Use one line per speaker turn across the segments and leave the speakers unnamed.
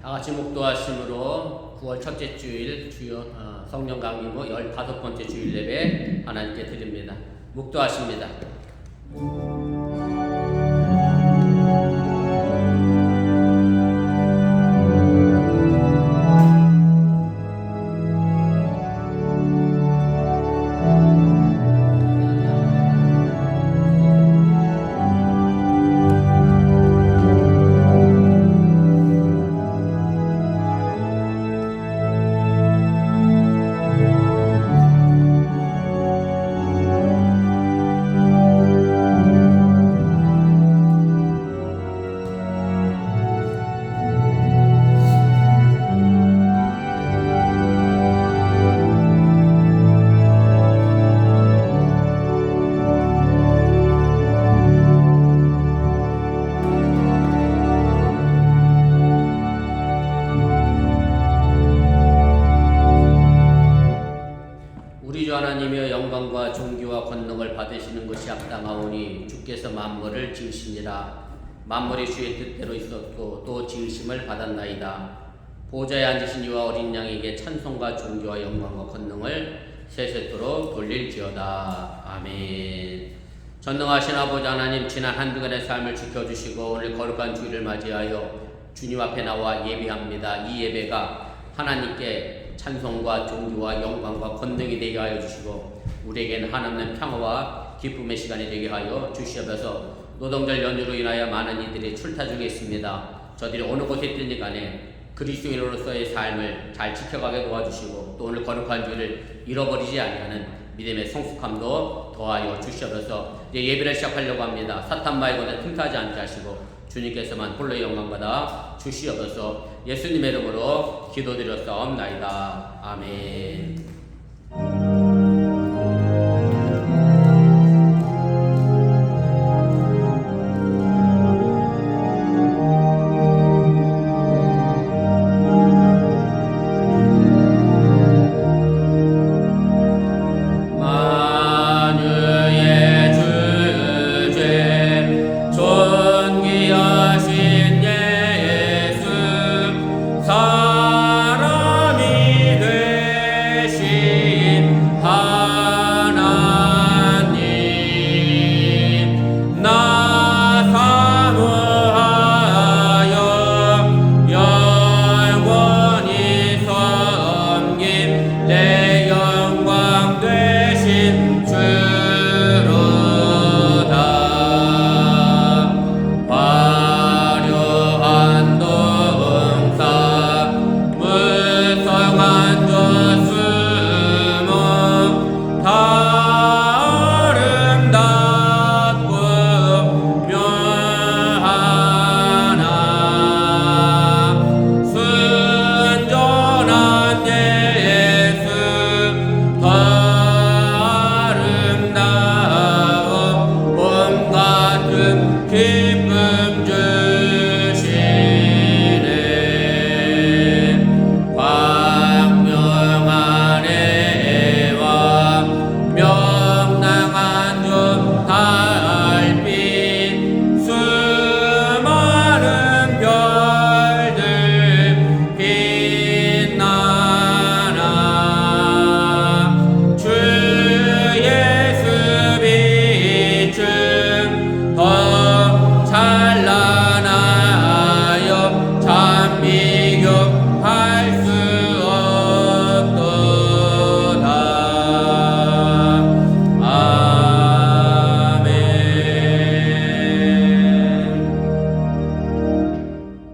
다같이 목도하심으로 9월 첫째 주일 성령 강림후 15번째 주일 예배 하나님께 드립니다. 목도하십니다. 하나님이여 영광과 존귀와 권능을 받으시는 것이 합당하오니 주께서 만물을 지으시니라. 만물이 주의 뜻대로 있었고 또 지으심을 받았나이다. 보좌에 앉으신 이와 어린 양에게 찬송과 존귀와 영광과 권능을 세세토록 돌릴지어다. 아멘. 전능하신 아버지 하나님, 지난 한 주간의 삶을 지켜주시고 오늘 거룩한 주일을 맞이하여 주님 앞에 나와 예배합니다. 이 예배가 하나님께 찬송과 존귀와 영광과 권능이 되게 하여 주시고 우리에게는 하나님의 평화와 기쁨의 시간이 되게 하여 주시옵소서. 노동절 연휴로 인하여 많은 이들이 출타 중에 있습니다. 저들이 어느 곳에 있든지 간에 그리스도인으로서의 삶을 잘 지켜가게 도와주시고 또 오늘 거룩한 주일을 잃어버리지 아니하는 믿음의 성숙함도 더하여 주시옵소서. 이제 예배를 시작하려고 합니다. 사탄 말고는 틈타지 않게 하시고 주님께서만 홀로 영광받아 주시옵소서. 예수님의 이름으로 기도드렸사옵나이다. 아멘.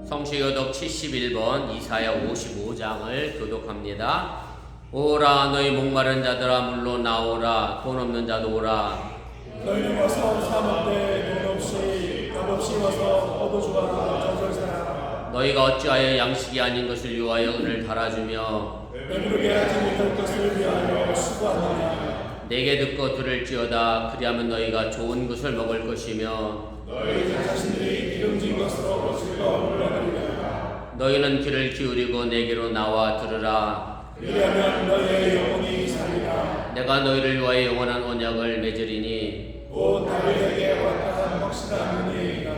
성시교독 71번 이사야 55장을 교독합니다. 오라 너희 목마른 자들아 물로 나오라. 돈 없는 자도 오라.
너희는 와서 사 먹되 돈 없이 와서 얻어주어라. 전설사라.
너희가 어찌하여 양식이 아닌 것을 위하여 은을 달아주며
배부르게 하지 못할 것을 위하여 수고하느냐.
내게 듣고 들을지어다. 그리하면 너희가 좋은 것을 먹을 것이며
너희 자신들이 기름진 것으로 즐거움을 얻으리라.
너희는 귀를 기울이고 내게로 나와 들으라.
그리하면 너희의 영혼이 살리라.
내가 너희를 위하여 영원한 언약을 맺으리니
곧 다윗에게 완전한 확실한 은혜이라.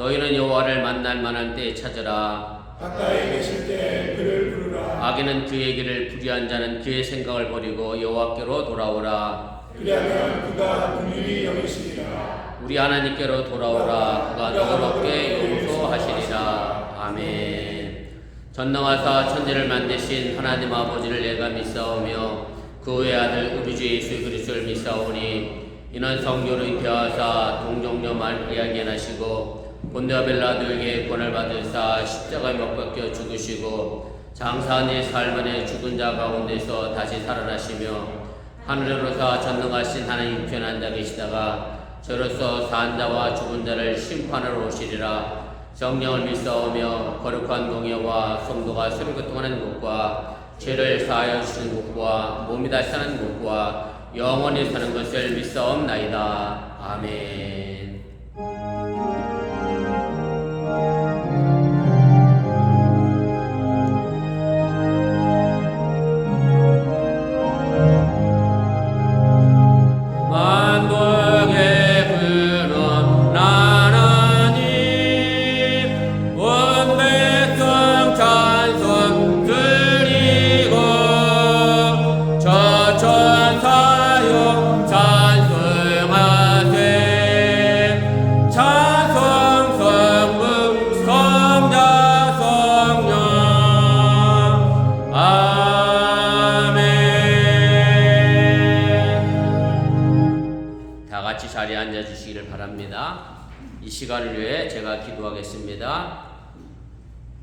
너희는 여호와를 만날 만한 때에 찾으라.
가까이 계실 때 그를 부르라.
악인은 그의 길을 불의한 자는 그의 생각을 버리고 여호와께로 돌아오라.
그리하면 그가 긍휼히 여기시리라.
우리 하나님께로 돌아오라. 그가 너그럽게 용서하시리라. 아멘. 전능하사 천지를 만드신 하나님 아버지를 내가 믿사오며 그 외아들 우리 주 예수 그리스도를 믿사오니 이는 성령으로 잉태하사 동정녀 마리아에게 나시고 본디오 빌라도에게 권을 받으사 십자가에 못 박혀 죽으시고 장사한 이 삶안에 죽은 자 가운데서 다시 살아나시며 하늘로서 전능하신 하나님 편한 자 계시다가 저로서 산 자와 죽은 자를 심판하러 오시리라. 성령을 믿사오며 거룩한 공예와 성도가 서로 교통하는 것과 죄를 사하여 주시는 것과 몸이 다시 사는 것과 영원히 사는 것을 믿사옵나이다. 아멘. 자리에 앉아 주시기를 바랍니다. 이 시간을 위해 제가 기도하겠습니다.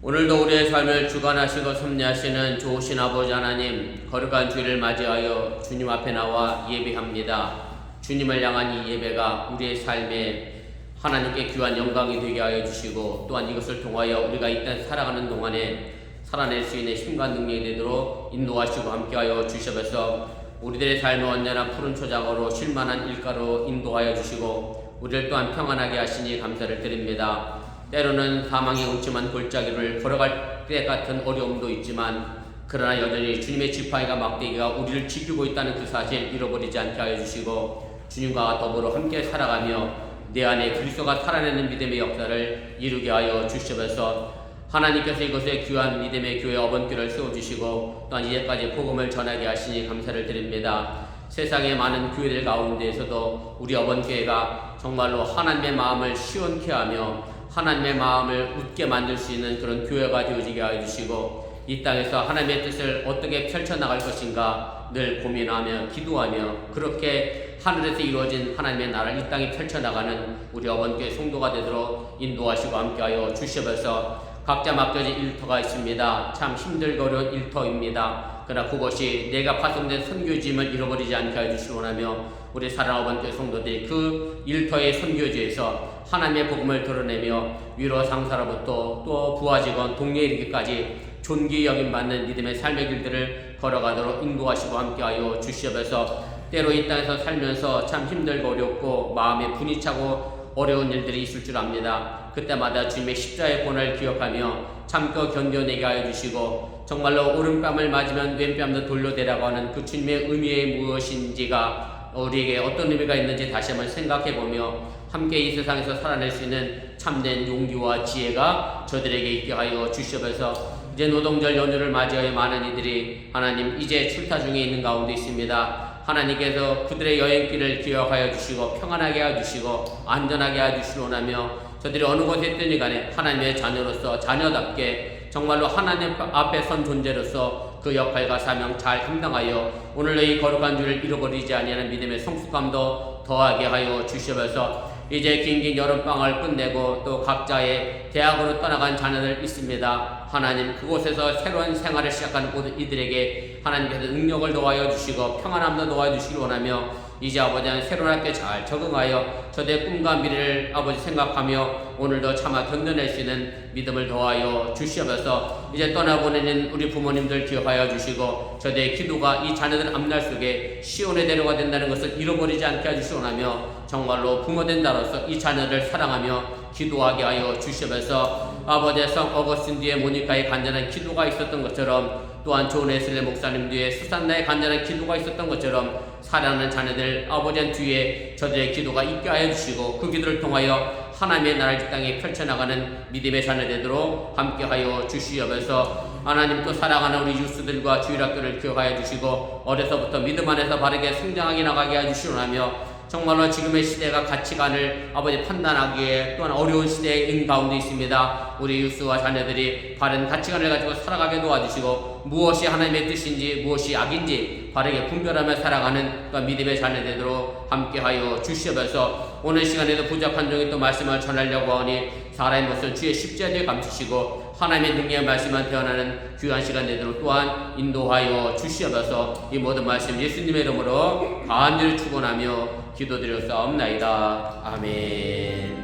오늘도 우리의 삶을 주관하시고 섭리하시는 좋으신 아버지 하나님, 거룩한 주일을 맞이하여 주님 앞에 나와 예배합니다. 주님을 향한 이 예배가 우리의 삶에 하나님께 귀한 영광이 되게 하여 주시고 또한 이것을 통하여 우리가 이 땅 살아가는 동안에 살아낼 수 있는 힘과 능력이 되도록 인도하시고 함께하여 주셔서 우리들의 삶을 언제나 푸른 초장으로 쉴만한 일가로 인도하여 주시고 우리를 또한 평안하게 하시니 감사를 드립니다. 때로는 사망의 음침한 골짜기를 걸어갈 때 같은 어려움도 있지만 그러나 여전히 주님의 지팡이가 막대기가 우리를 지키고 있다는 그 사실 잃어버리지 않게 하여 주시고 주님과 더불어 함께 살아가며 내 안에 그리스도가 살아내는 믿음의 역사를 이루게 하여 주시면서 하나님께서 이곳에 귀한 믿음의 교회 어번교를 세워주시고 또한 이제까지 복음을 전하게 하시니 감사를 드립니다. 세상의 많은 교회들 가운데에서도 우리 어번교회가 정말로 하나님의 마음을 시원케 하며 하나님의 마음을 웃게 만들 수 있는 그런 교회가 되어지게 하여 주시고 이 땅에서 하나님의 뜻을 어떻게 펼쳐나갈 것인가 늘 고민하며 기도하며 그렇게 하늘에서 이루어진 하나님의 나라를 이 땅에 펼쳐나가는 우리 어번교회 성도가 되도록 인도하시고 함께하여 주시면서 각자 맡겨진 일터가 있습니다. 참 힘들고 어려운 일터입니다. 그러나 그것이 내가 파송된 선교지임을 잃어버리지 않게 하여 주시기 원하며 우리 사랑하는 어번교회 성도들이 그 일터의 선교지에서 하나님의 복음을 드러내며 위로 상사로부터 또 부하 직원 동료에 이르기까지 존귀 여김받는 믿음의 삶의 길들을 걸어가도록 인도하시고 함께하여 주시옵소서. 때로 이 땅에서 살면서 참 힘들고 어렵고 마음에 분이 차고 어려운 일들이 있을 줄 압니다. 그때마다 주님의 십자가의 고난을 기억하며 참고 견뎌내게 하여 주시고 정말로 오른뺨을 맞으면 왼뺨도 돌려대라고 하는 그 주님의 의미의 무엇인지가 우리에게 어떤 의미가 있는지 다시 한번 생각해보며 함께 이 세상에서 살아낼 수 있는 참된 용기와 지혜가 저들에게 있게 하여 주시옵소서. 이제 노동절 연휴를 맞이하여 많은 이들이 하나님 이제 출타 중에 있는 가운데 있습니다. 하나님께서 그들의 여행길을 기억하여 주시고 평안하게 하여 주시고 안전하게 하여 주시기 원하며 저들이 어느 곳에 있든지 간에 하나님의 자녀로서 자녀답게 정말로 하나님 앞에 선 존재로서 그 역할과 사명 잘 감당하여 오늘의 이 거룩한 주를 잃어버리지 아니하는 믿음의 성숙감도 더하게 하여 주시면서 이제 긴긴 여름방학을 끝내고 또 각자의 대학으로 떠나간 자녀들 있습니다. 하나님 그곳에서 새로운 생활을 시작하는 모든 이들에게 하나님께서 능력을 도와여 주시고 평안함도 도와여 주시기 원하며 이제 아버지는 새로운 학교에 잘 적응하여 저들의 꿈과 미래를 아버지 생각하며 오늘도 참아 견뎌낼 수 있는 믿음을 더하여 주시옵소서. 이제 떠나보내는 우리 부모님들 기억하여 주시고 저들의 기도가 이 자녀들 앞날 속에 시온의 대로가 된다는 것을 잃어버리지 않게 해주시기 원하며 정말로 부모된 자로서 이 자녀를 사랑하며 기도하게 하여 주시옵소서. 아버지의 성 어거스틴 뒤에 모니카의 간절한 기도가 있었던 것처럼, 또한 존 웨슬리 목사님 뒤에 수산나의 간절한 기도가 있었던 것처럼 사랑하는 자녀들 아버지 뒤에 저들의 기도가 있게 하여 주시고, 그 기도를 통하여 하나님의 나라를 땅에 펼쳐나가는 믿음의 자녀 되도록 함께하여 주시옵소서. 하나님, 또 사랑하는 우리 유스들과 주일학교를 기억하여 주시고 어려서부터 믿음 안에서 바르게 성장하게 나가게 해주시오며, 정말로 지금의 시대가 가치관을 아버지 판단하기에 또한 어려운 시대의 가운데 있습니다. 우리 유스와 자녀들이 바른 가치관을 가지고 살아가게 도와주시고, 무엇이 하나님의 뜻인지 무엇이 악인지 바르게 분별하며 살아가는 또 믿음의 자녀 되도록 함께하여 주시옵소서. 오늘 시간에도 부족한 종이 또 말씀을 전하려고 하니 사람의 모습 주의 십자가에 감추시고 하나님의 능력의 말씀만 태어나는 귀한 시간 되도록 또한 인도하여 주시옵소서. 이 모든 말씀 예수님의 이름으로 간절히 축원하며 기도드렸사옵나이다. 아멘.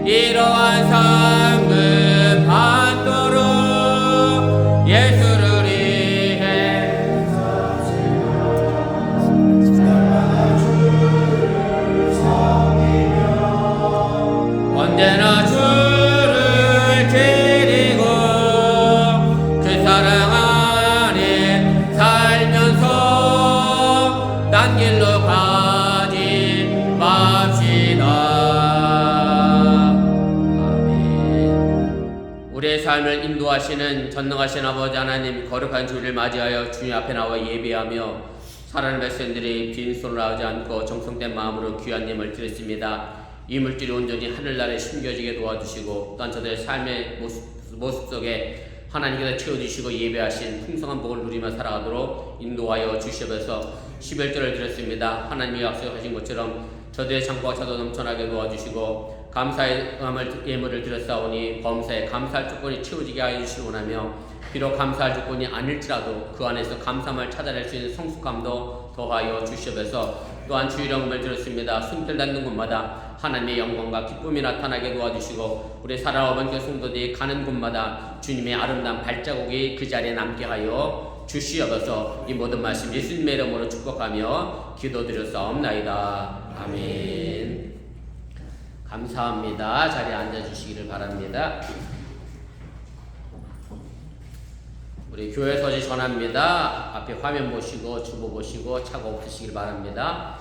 이러한 상급 받도록
삶을 인도하시는 전능하신 아버지 하나님, 거룩한 주일을 맞이하여 주님 앞에 나와 예배하며 살아가는 백성들이 빈손으로 하지 않고 정성된 마음으로 귀한 예물을 드렸습니다. 이 물질이 온전히 하늘나라에 숨겨지게 도와주시고 또한 저들의 삶의 모습 속에 하나님께서 채워주시고 예배하신 풍성한 복을 누리며 살아가도록 인도하여 주시옵소서. 11절을 드렸습니다. 하나님이 약속하신 것처럼 저들의 창고가 차도 넘쳐나게 도와주시고 감사의 예물을 드렸사오니 범사에 감사할 조건이 채워지게 하여 주시기 원하며 비록 감사할 조건이 아닐지라도 그 안에서 감사함을 찾아낼 수 있는 성숙함도 더하여 주시옵소서. 또한 주일 영광을 드렸습니다. 숨길 닿는 곳마다 하나님의 영광과 기쁨이 나타나게 도와주시고 우리 사랑하는 어머니께 성도들이 가는 곳마다 주님의 아름다운 발자국이 그 자리에 남게 하여 주시옵소서. 이 모든 말씀 예수님의 이름으로 축복하며 기도드렸사옵나이다. 아멘. 감사합니다. 자리에 앉아주시기를 바랍니다. 우리 교회 서지 전합니다. 앞에 화면 보시고 주보 보시고 착오 없으시길 바랍니다.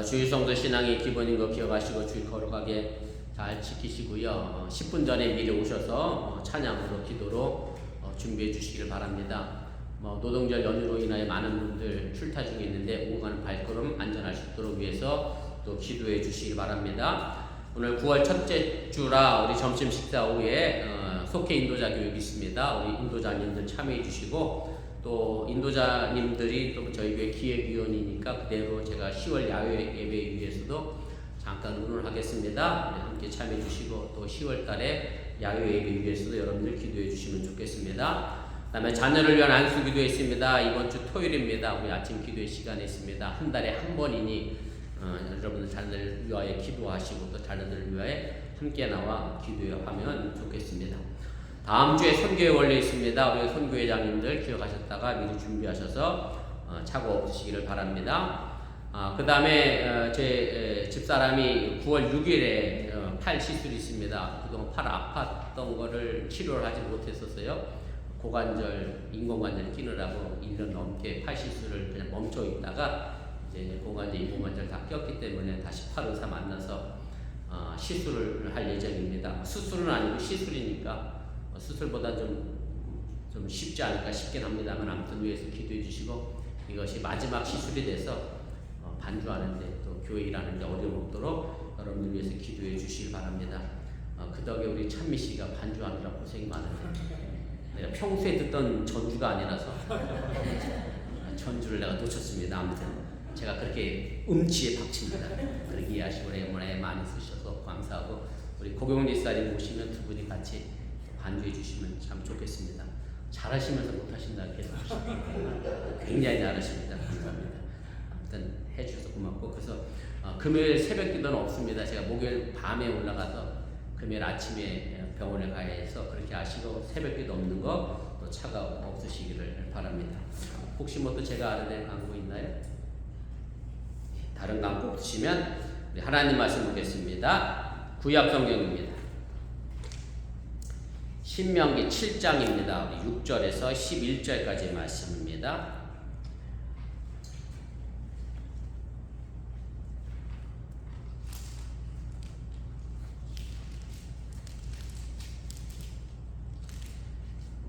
주일 성도 신앙이 기본인 거 기억하시고 주일 거룩하게 잘 지키시고요. 10분 전에 미리 오셔서 찬양으로 기도로 준비해 주시길 바랍니다. 노동절 연휴로 인하여 많은 분들 출타 중에 있는데 오고 가는 발걸음 안전할 수 있도록 위해서 또 기도해 주시길 바랍니다. 오늘 9월 첫째 주라 우리 점심 식사 후에 속회 인도자 교육이 있습니다. 우리 인도자님들 참여해 주시고 또 인도자님들이 또 저희 교회 기획위원이니까 그대로 제가 10월 야외 예배 위해서도 잠깐 의논을 하겠습니다. 네, 함께 참여해 주시고 또 10월 달에 야외 예배 위해서도 여러분들 기도해 주시면 좋겠습니다. 그 다음에 자녀를 위한 안수 기도회 있습니다. 이번 주 토요일입니다. 우리 아침 기도회 시간에 있습니다. 한 달에 한 번이니 여러분들 자녀들 위하여 기도하시고 또 자녀들을 위하여 함께 나와 기도하면 좋겠습니다. 다음 주에 선교회 원래 있습니다. 우리 선교회장님들 기억하셨다가 미리 준비하셔서 착오 없으시기를 바랍니다. 그 다음에 제 집사람이 9월 6일에 팔 시술이 있습니다. 그동안 팔 아팠던 거를 치료를 하지 못했었어요. 고관절, 인공관절 끼느라고 1년 넘게 팔 시술을 그냥 멈춰 있다가 이제 고관절, 인공관절 다 꼈기 때문에 다시 팔 의사 만나서 시술을 할 예정입니다. 수술은 아니고 시술이니까 수술보다 좀 쉽지 않을까 싶긴 합니다만 아무튼 위해서 기도해 주시고 이것이 마지막 시술이 돼서 반주하는데 또 교회 일하는데 어려움 없도록 여러분들 위해서 기도해 주시기 바랍니다. 그 덕에 우리 찬미 씨가 반주하느라 고생이 많은데 내가 평소에 듣던 전주가 아니라서 전주를 내가 놓쳤습니다. 아무튼 제가 그렇게 음치에 박칩니다. 그렇게 이해하시고 응원에 많이 쓰셔서 감사하고 우리 고경훈 리사님 모시면 두 분이 같이 반주해 주시면 참 좋겠습니다. 잘하시면서 못하신다 계속 굉장히 잘하십니다. 감사합니다. 아무튼 해주셔서 고맙고 그래서 금요일 새벽 기도는 없습니다. 제가 목요일 밤에 올라가서 금요일 아침에 병원에 가야 해서 그렇게 아시고 새벽 기도 없는 거 또 차가 없으시기를 바랍니다. 혹시 뭐 또 제가 아는 데 광고 있나요? 다른 광고 없으시면 우리 하나님 말씀 보겠습니다. 구약 성경입니다. 신명기 7장입니다. 우리 6절에서 11절까지의 말씀입니다.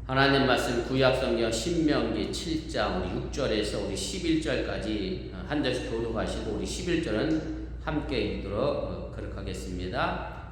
하나님 말씀 구약 성경 신명기 7장 우리 6절에서 우리 11절까지 한 절씩 교독하시고 우리 11절은 함께 읽도록 그렇겠습니다.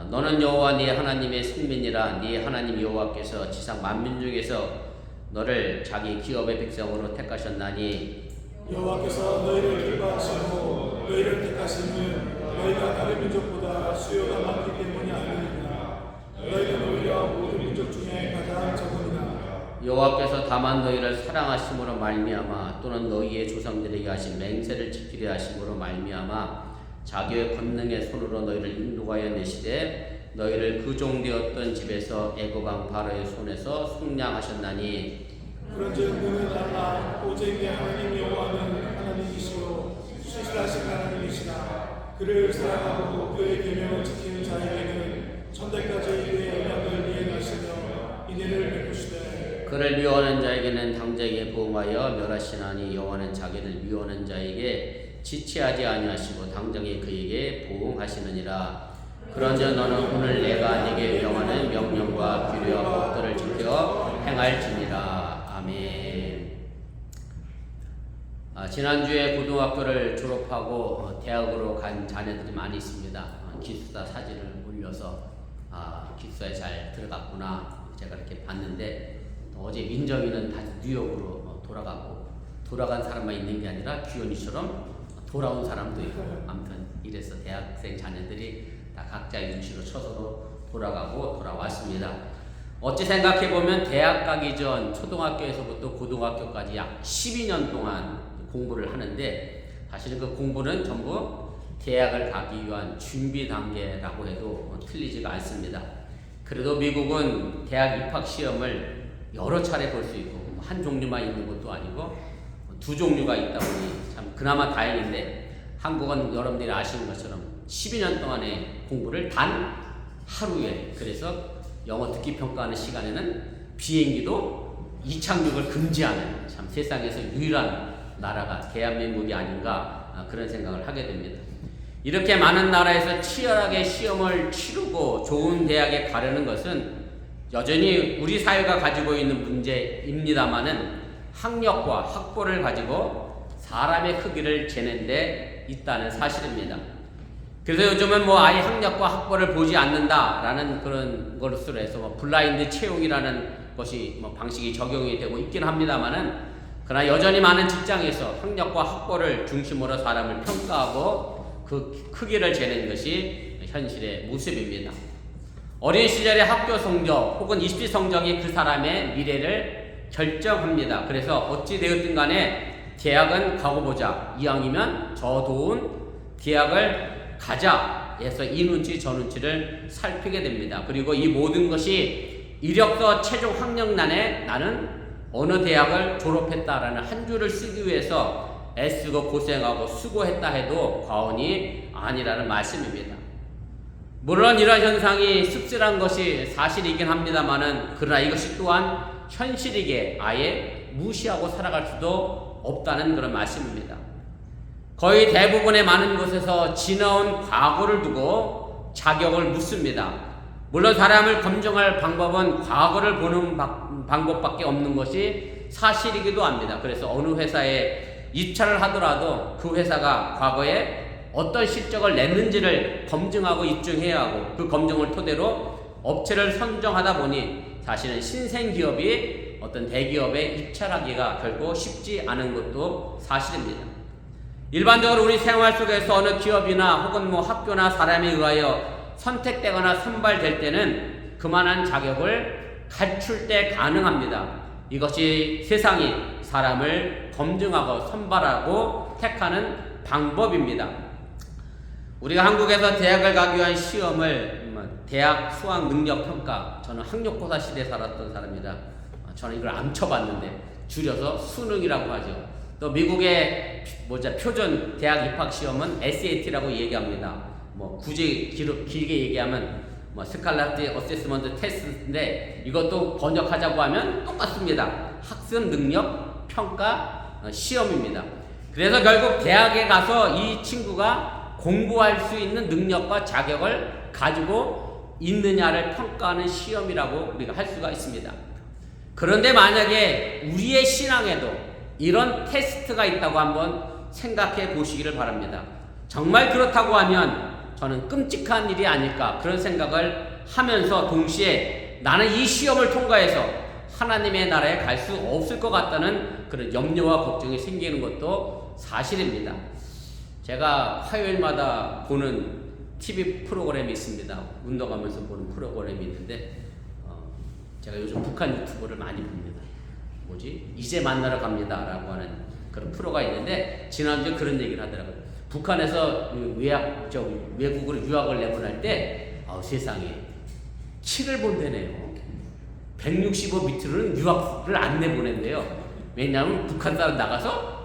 너는 여호와 네 하나님의 승민이라. 네 하나님 여호와께서 지상 만민 중에서 너를 자기 기업의 백성으로 택하셨나니
여호와께서 너희를 기뻐하시고 너희를 택하심은 너희가 다른 민족보다 수요가 많기 때문이 아니니라. 너희는 오히려 모든 민족 중에 가장 적으니라.
여호와께서 다만 너희를 사랑하심으로 말미암아 또는 너희의 조상들에게 하신 맹세를 지키려 하심으로 말미암아 자기의 권능의 손으로 너희를 인도하여 내시되 너희를 그 종되었던 집에서 애굽 왕 바로의 손에서 속량하셨나니
그런즉 너는 알라. 오직 내 하나님 여호와는 하나님이시요 신실하신 하나님이시라. 그를 사랑하고 그의 계명을 지키는 자에게는 천대까지 그의 영향을 이행하시며 인애를 베푸시되
그를 미워하는 자에게는 당장에 보응하여 멸하시나니 여호와는 자기를 미워하는 자에게 지체하지 아니하시고 당장에 그에게 보응하시느니라. 그런즉 너는 오늘 내가 네게 명하는 명령과 규례와 법도를 지켜 행할지니라. 아멘. 지난주에 고등학교를 졸업하고 대학으로 간 자녀들이 많이 있습니다. 기숙사 사진을 올려서 기숙사에 잘 들어갔구나 제가 이렇게 봤는데, 어제 민정이는 다시 뉴욕으로 돌아가고, 돌아간 사람만 있는 게 아니라 규현이처럼 돌아온 사람도 있고, 아무튼 이래서 대학생 자녀들이 다 각자 윤치로 처서로 돌아가고 돌아왔습니다. 어찌 생각해보면 대학 가기 전 초등학교에서부터 고등학교까지 약 12년 동안 공부를 하는데, 사실은 그 공부는 전부 대학을 가기 위한 준비 단계라고 해도 틀리지가 않습니다. 그래도 미국은 대학 입학 시험을 여러 차례 볼 수 있고, 한 종류만 있는 것도 아니고 두 종류가 있다 보니 참 그나마 다행인데, 한국은 여러분들이 아시는 것처럼 12년 동안의 공부를 단 하루에, 그래서 영어 듣기 평가하는 시간에는 비행기도 이착륙을 금지하는 참 세상에서 유일한 나라가 대한민국이 아닌가, 그런 생각을 하게 됩니다. 이렇게 많은 나라에서 치열하게 시험을 치르고 좋은 대학에 가려는 것은 여전히 우리 사회가 가지고 있는 문제입니다마는, 학력과 학벌을 가지고 사람의 크기를 재는 데 있다는 사실입니다. 그래서 요즘은 아예 학력과 학벌을 보지 않는다라는 그런 것으로 해서 블라인드 채용이라는 것이 방식이 적용이 되고 있긴 합니다만은, 그러나 여전히 많은 직장에서 학력과 학벌을 중심으로 사람을 평가하고 그 크기를 재는 것이 현실의 모습입니다. 어린 시절의 학교 성적 혹은 입시 성적이 그 사람의 미래를 결정합니다. 그래서 어찌 되었든 간에 대학은 가고 보자, 이왕이면 저 좋은 대학을 가자 해서 이 눈치 저 눈치를 살피게 됩니다. 그리고 이 모든 것이 이력서 최종 학력란에 나는 어느 대학을 졸업했다라는 한 줄을 쓰기 위해서 애쓰고 고생하고 수고했다 해도 과언이 아니라는 말씀입니다. 물론 이러한 현상이 씁쓸한 것이 사실이긴 합니다만은, 그러나 이것이 또한 현실이기에 아예 무시하고 살아갈 수도 없다는 그런 말씀입니다. 거의 대부분의 많은 곳에서 지나온 과거를 두고 자격을 묻습니다. 물론 사람을 검증할 방법은 과거를 보는 방법밖에 없는 것이 사실이기도 합니다. 그래서 어느 회사에 입찰을 하더라도 그 회사가 과거에 어떤 실적을 냈는지를 검증하고 입증해야 하고, 그 검증을 토대로 업체를 선정하다 보니 사실은 신생기업이 어떤 대기업에 입찰하기가 결코 쉽지 않은 것도 사실입니다. 일반적으로 우리 생활 속에서 어느 기업이나 혹은 학교나 사람에 의하여 선택되거나 선발될 때는 그만한 자격을 갖출 때 가능합니다. 이것이 세상이 사람을 검증하고 선발하고 택하는 방법입니다. 우리가 한국에서 대학을 가기 위한 시험을 대학 수학 능력 평가, 저는 학력고사 시대에 살았던 사람이라 저는 이걸 안 쳐봤는데 줄여서 수능이라고 하죠. 또 미국의 표준 대학 입학 시험은 SAT라고 얘기합니다. 굳이 길게 얘기하면 스칼라티 어세스먼트 테스트인데, 이것도 번역하자고 하면 똑같습니다. 학습 능력 평가 시험입니다. 그래서 결국 대학에 가서 이 친구가 공부할 수 있는 능력과 자격을 가지고 있느냐를 평가하는 시험이라고 우리가 할 수가 있습니다. 그런데 만약에 우리의 신앙에도 이런 테스트가 있다고 한번 생각해 보시기를 바랍니다. 정말 그렇다고 하면 저는 끔찍한 일이 아닐까, 그런 생각을 하면서 동시에 나는 이 시험을 통과해서 하나님의 나라에 갈 수 없을 것 같다는 그런 염려와 걱정이 생기는 것도 사실입니다. 제가 화요일마다 보는 TV 프로그램이 있습니다. 운동하면서 보는 프로그램이 있는데, 제가 요즘 북한 유튜브를 많이 봅니다. 이제 만나러 갑니다 라고 하는 그런 프로가 있는데, 지난주에 그런 얘기를 하더라고요. 북한에서 외국으로 유학을 내보낼 때 세상에 7을 본대네요. 165 밑으로는 유학을 안 내보낸대요. 왜냐하면 북한 사람 나가서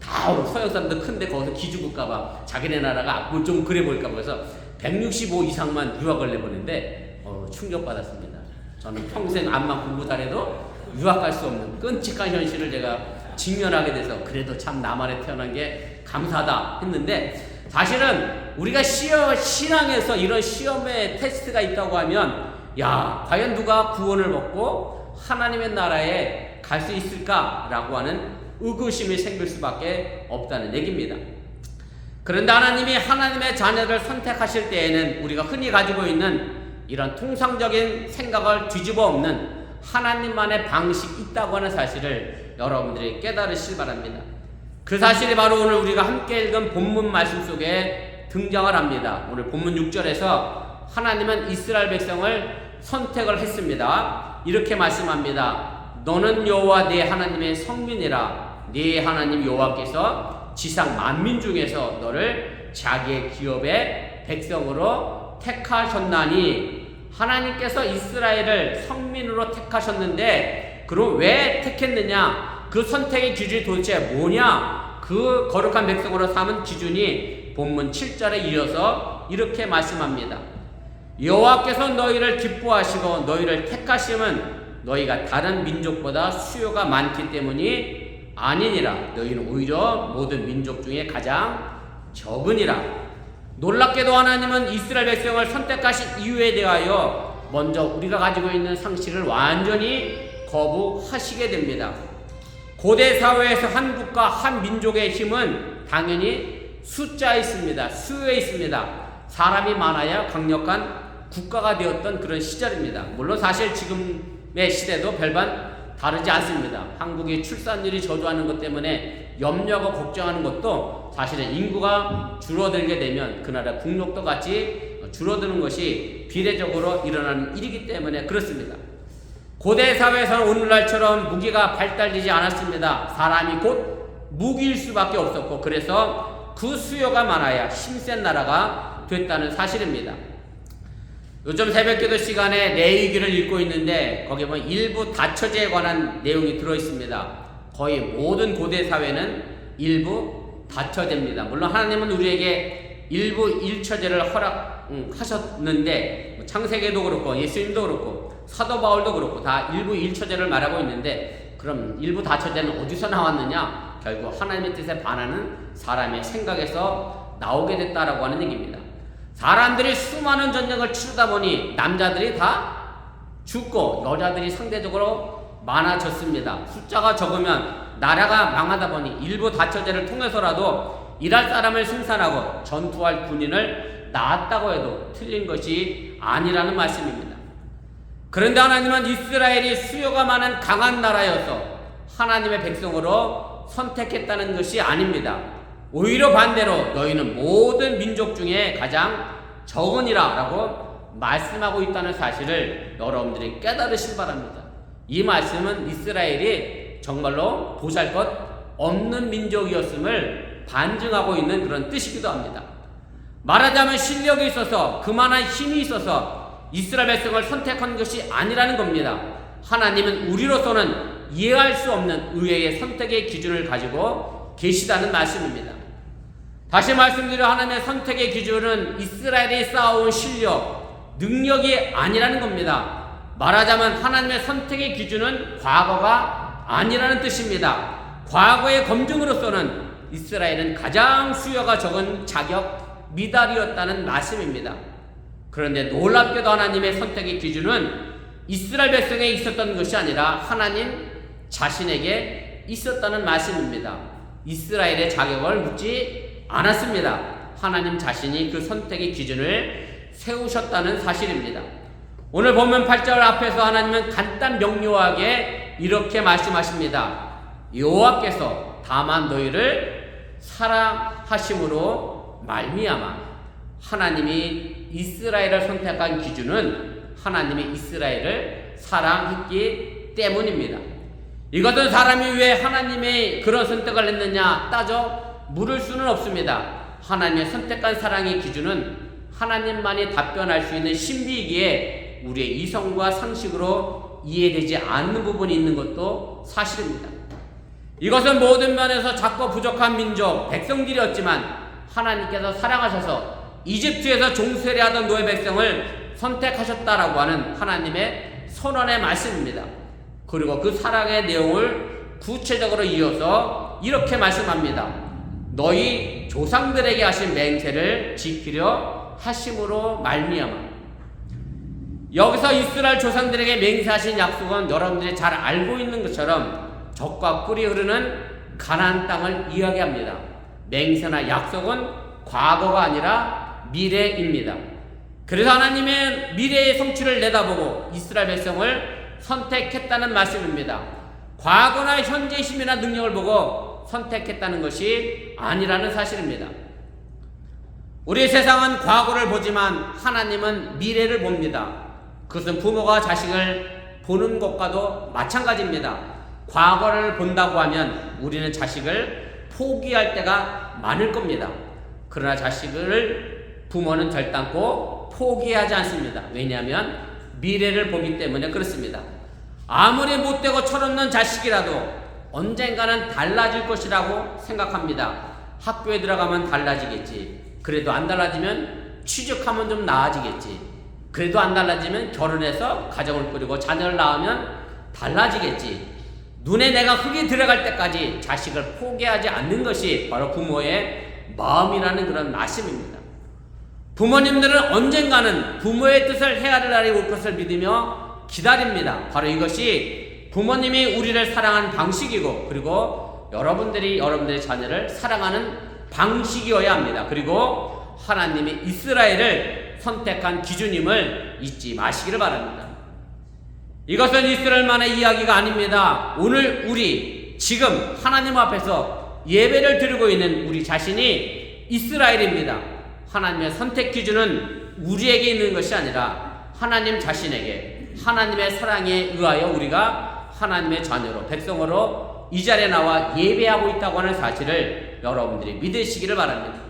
다 서양 사람들 큰데 거기서 기죽을까봐, 자기네 나라가 좀 그래 보일까봐 해서 165 이상만 유학을 내보낸데 충격받았습니다. 저는 평생 암만 공부 잘해도 유학 갈 수 없는 끔찍한 현실을 제가 직면하게 돼서, 그래도 참 남한에 태어난 게 감사하다 했는데, 사실은 우리가 신앙에서 이런 시험의 테스트가 있다고 하면 야, 과연 누가 구원을 먹고 하나님의 나라에 갈 수 있을까라고 하는 의구심이 생길 수밖에 없다는 얘기입니다. 그런데 하나님이 하나님의 자녀를 선택하실 때에는 우리가 흔히 가지고 있는 이런 통상적인 생각을 뒤집어 엎는 하나님만의 방식이 있다고 하는 사실을 여러분들이 깨달으시기 바랍니다. 그 사실이 바로 오늘 우리가 함께 읽은 본문 말씀 속에 등장을 합니다. 오늘 본문 6절에서 하나님은 이스라엘 백성을 선택을 했습니다. 이렇게 말씀합니다. 너는 여호와 네 하나님의 성민이라. 네 하나님 여호와께서 지상 만민 중에서 너를 자기의 기업의 백성으로 택하셨나니. 하나님께서 이스라엘을 성민으로 택하셨는데 그럼 왜 택했느냐? 그 선택의 기준이 도대체 뭐냐? 그 거룩한 백성으로 삼은 기준이 본문 7절에 이어서 이렇게 말씀합니다. 여호와께서 너희를 기뻐하시고 너희를 택하심은 너희가 다른 민족보다 수요가 많기 때문이 아니니라. 너희는 오히려 모든 민족 중에 가장 적으니라. 놀랍게도 하나님은 이스라엘 백성을 선택하신 이유에 대하여 먼저 우리가 가지고 있는 상식을 완전히 거부하시게 됩니다. 고대 사회에서 한 국가 한 민족의 힘은 당연히 숫자에 있습니다. 수요에 있습니다. 사람이 많아야 강력한 국가가 되었던 그런 시절입니다. 물론 사실 지금의 시대도 별반 다르지 않습니다. 한국이 출산율이 저조하는 것 때문에 염려하고 걱정하는 것도 사실은 인구가 줄어들게 되면 그 나라 국력도 같이 줄어드는 것이 비례적으로 일어나는 일이기 때문에 그렇습니다. 고대 사회에서는 오늘날처럼 무기가 발달되지 않았습니다. 사람이 곧 무기일 수밖에 없었고 그래서 그 수요가 많아야 힘센 나라가 됐다는 사실입니다. 요즘 새벽기도 시간에 레위기를 읽고 있는데 거기에 보면 일부 다처제에 관한 내용이 들어있습니다. 거의 모든 고대 사회는 일부 다처제입니다. 물론 하나님은 우리에게 일부 일처제를 허락하셨는데 창세기도 그렇고 예수님도 그렇고 사도 바울도 그렇고 다 일부 일처제를 말하고 있는데 그럼 일부 다처제는 어디서 나왔느냐? 결국 하나님의 뜻에 반하는 사람의 생각에서 나오게 됐다라고 하는 얘기입니다. 사람들이 수많은 전쟁을 치르다 보니 남자들이 다 죽고 여자들이 상대적으로 많아졌습니다. 숫자가 적으면 나라가 망하다 보니 일부 다처제를 통해서라도 일할 사람을 생산하고 전투할 군인을 낳았다고 해도 틀린 것이 아니라는 말씀입니다. 그런데 하나님은 이스라엘이 수요가 많은 강한 나라여서 하나님의 백성으로 선택했다는 것이 아닙니다. 오히려 반대로 너희는 모든 민족 중에 가장 적으니라 라고 말씀하고 있다는 사실을 여러분들이 깨달으시기 바랍니다. 이 말씀은 이스라엘이 정말로 보잘것 없는 민족이었음을 반증하고 있는 그런 뜻이기도 합니다. 말하자면 실력이 있어서 그만한 힘이 있어서 이스라엘 백성을 선택한 것이 아니라는 겁니다. 하나님은 우리로서는 이해할 수 없는 의외의 선택의 기준을 가지고 계시다는 말씀입니다. 다시 말씀드려 하나님의 선택의 기준은 이스라엘이 쌓아온 실력, 능력이 아니라는 겁니다. 말하자면 하나님의 선택의 기준은 과거가 아니라는 뜻입니다. 과거의 검증으로서는 이스라엘은 가장 수요가 적은 자격 미달이었다는 말씀입니다. 그런데 놀랍게도 하나님의 선택의 기준은 이스라엘 백성에 있었던 것이 아니라 하나님 자신에게 있었다는 말씀입니다. 이스라엘의 자격을 묻지 않았습니다. 하나님 자신이 그 선택의 기준을 세우셨다는 사실입니다. 오늘 보면 8절 앞에서 하나님은 간단 명료하게 이렇게 말씀하십니다. 여호와께서 다만 너희를 사랑하심으로 말미암아. 하나님이 이스라엘을 선택한 기준은 하나님이 이스라엘을 사랑했기 때문입니다. 이것은 사람이 왜 하나님의 그런 선택을 했느냐 따져 물을 수는 없습니다. 하나님의 선택한 사랑의 기준은 하나님만이 답변할 수 있는 신비이기에 우리의 이성과 상식으로 이해되지 않는 부분이 있는 것도 사실입니다. 이것은 모든 면에서 작고 부족한 민족, 백성들이었지만 하나님께서 사랑하셔서 이집트에서 종살이하던 노예 백성을 선택하셨다라고 하는 하나님의 선언의 말씀입니다. 그리고 그 사랑의 내용을 구체적으로 이어서 이렇게 말씀합니다. 너희 조상들에게 하신 맹세를 지키려 하심으로 말미암아. 여기서 이스라엘 조상들에게 맹세하신 약속은 여러분들이 잘 알고 있는 것처럼 젖과 꿀이 흐르는 가나안 땅을 이야기합니다. 맹세나 약속은 과거가 아니라 미래입니다. 그래서 하나님의 미래의 성취를 내다보고 이스라엘 백성을 선택했다는 말씀입니다. 과거나 현재의 힘이나 능력을 보고 선택했다는 것이 아니라는 사실입니다. 우리 세상은 과거를 보지만 하나님은 미래를 봅니다. 그것은 부모가 자식을 보는 것과도 마찬가지입니다. 과거를 본다고 하면 우리는 자식을 포기할 때가 많을 겁니다. 그러나 자식을 부모는 결단코 포기하지 않습니다. 왜냐하면 미래를 보기 때문에 그렇습니다. 아무리 못되고 철없는 자식이라도 언젠가는 달라질 것이라고 생각합니다. 학교에 들어가면 달라지겠지. 그래도 안 달라지면 취직하면 좀 나아지겠지. 그래도 안 달라지면 결혼해서 가정을 꾸리고 자녀를 낳으면 달라지겠지. 눈에 내가 흙이 들어갈 때까지 자식을 포기하지 않는 것이 바로 부모의 마음이라는 그런 말씀입니다. 부모님들은 언젠가는 부모의 뜻을 헤아릴 날이 올 것을 믿으며 기다립니다. 바로 이것이 부모님이 우리를 사랑하는 방식이고, 그리고 여러분들이 여러분들의 자녀를 사랑하는 방식이어야 합니다. 그리고 하나님이 이스라엘을 선택한 기준임을 잊지 마시기를 바랍니다. 이것은 이스라엘만의 이야기가 아닙니다. 오늘 우리 지금 하나님 앞에서 예배를 드리고 있는 우리 자신이 이스라엘입니다. 하나님의 선택 기준은 우리에게 있는 것이 아니라 하나님 자신에게, 하나님의 사랑에 의하여 우리가 하나님의 자녀로, 백성으로 이 자리에 나와 예배하고 있다고 하는 사실을 여러분들이 믿으시기를 바랍니다.